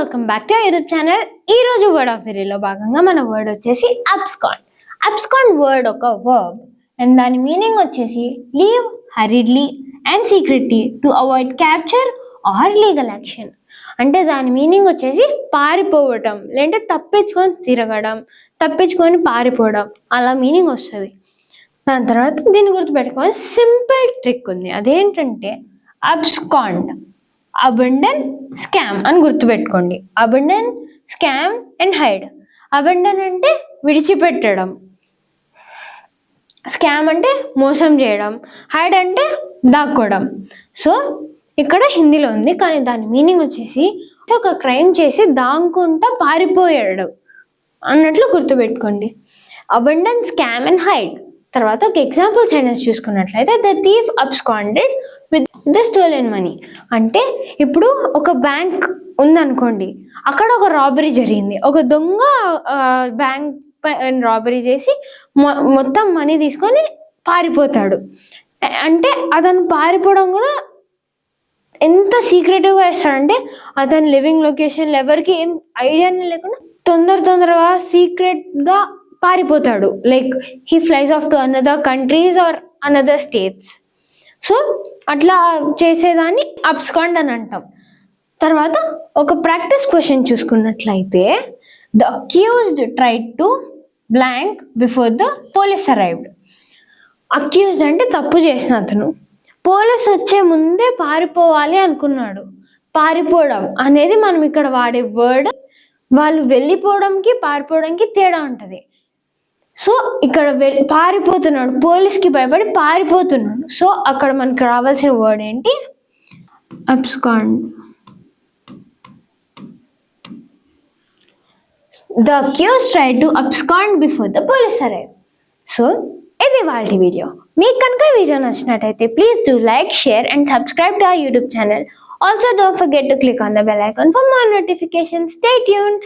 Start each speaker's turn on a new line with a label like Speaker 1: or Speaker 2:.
Speaker 1: Welcome back to YouTube channel. ఈ రోజు word of the డేలో భాగంగా మన వర్డ్ వచ్చేసి అబ్స్కాండ్. అబ్స్కాండ్ వర్డ్ ఒక వర్బ్ అండ్ దాని మీనింగ్ వచ్చేసి leave hurriedly and secretly to avoid capture or legal action. అంటే దాని మీనింగ్ వచ్చేసి పారిపోవటం, లేదంటే తప్పించుకొని తిరగడం, తప్పించుకొని పారిపోవడం, అలా మీనింగ్ వస్తుంది. దాని తర్వాత దీన్ని గుర్తుపెట్టుకొని సింపుల్ ట్రిక్ ఉంది. అదేంటంటే అబ్స్కాండ్, అబండన్, స్కామ్ అని గుర్తుపెట్టుకోండి. Abandon, scam and hide. Abandon అంటే విడిచిపెట్టడం, స్కామ్ అంటే మోసం చేయడం, హైడ్ అంటే దాక్కోవడం. సో ఇక్కడ హిందీలో ఉంది, కానీ దాని మీనింగ్ వచ్చేసి ఒక క్రైమ్ చేసి దాక్కుంటా పారిపోయాడు అన్నట్లు గుర్తుపెట్టుకోండి. Abandon, scam and hide. తర్వాత ఒక ఎగ్జాంపుల్ సెంటెన్స్ చూసుకున్నట్లయితే the thief absconded with the stolen money. అంటే ఇప్పుడు ఒక బ్యాంక్ ఉందనుకోండి, అక్కడ ఒక రాబరీ జరిగింది. ఒక దొంగ బ్యాంక్ రాబరీ చేసి మొత్తం మనీ తీసుకొని పారిపోతాడు. అంటే అతను పారిపోవడం కూడా ఎంత సీక్రెటివ్గా వేస్తాడంటే అతని లివింగ్ లొకేషన్ ఎవరికి ఏం ఐడియానే లేకుండా తొందరగా సీక్రెట్గా పారిపోతాడు. Like he flies off to another countries or another states. So అట్లా చేసేదాన్ని అబ్స్కాండ్ అని అంటాం. తర్వాత ఒక ప్రాక్టీస్ క్వశ్చన్ చూసుకున్నట్లయితే the accused tried to blank before the police arrived. Accused అంటే తప్పు చేసిన అతను పోలీస్ వచ్చే ముందే పారిపోవాలి అనుకున్నాడు. పారిపోవడం అనేది మనం ఇక్కడ వాడే వర్డ్. వాళ్ళు వెళ్ళిపోవడంకి పారిపోవడానికి తేడా ఉంటుంది. సో ఇక్కడ పారిపోతున్నాడు, పోలీస్కి భయపడి పారిపోతున్నాడు. సో అక్కడ మనకు రావాల్సిన వర్డ్ ఏంటి? Abscond. The accused tried to abscond before the police arrive. So ఇది వాళ్ళ వీడియో. మీకు కనుక వీడియో నచ్చినట్టయితే please do like, share and subscribe to our YouTube channel. Also don't forget to click on the bell icon for more notifications. Stay tuned.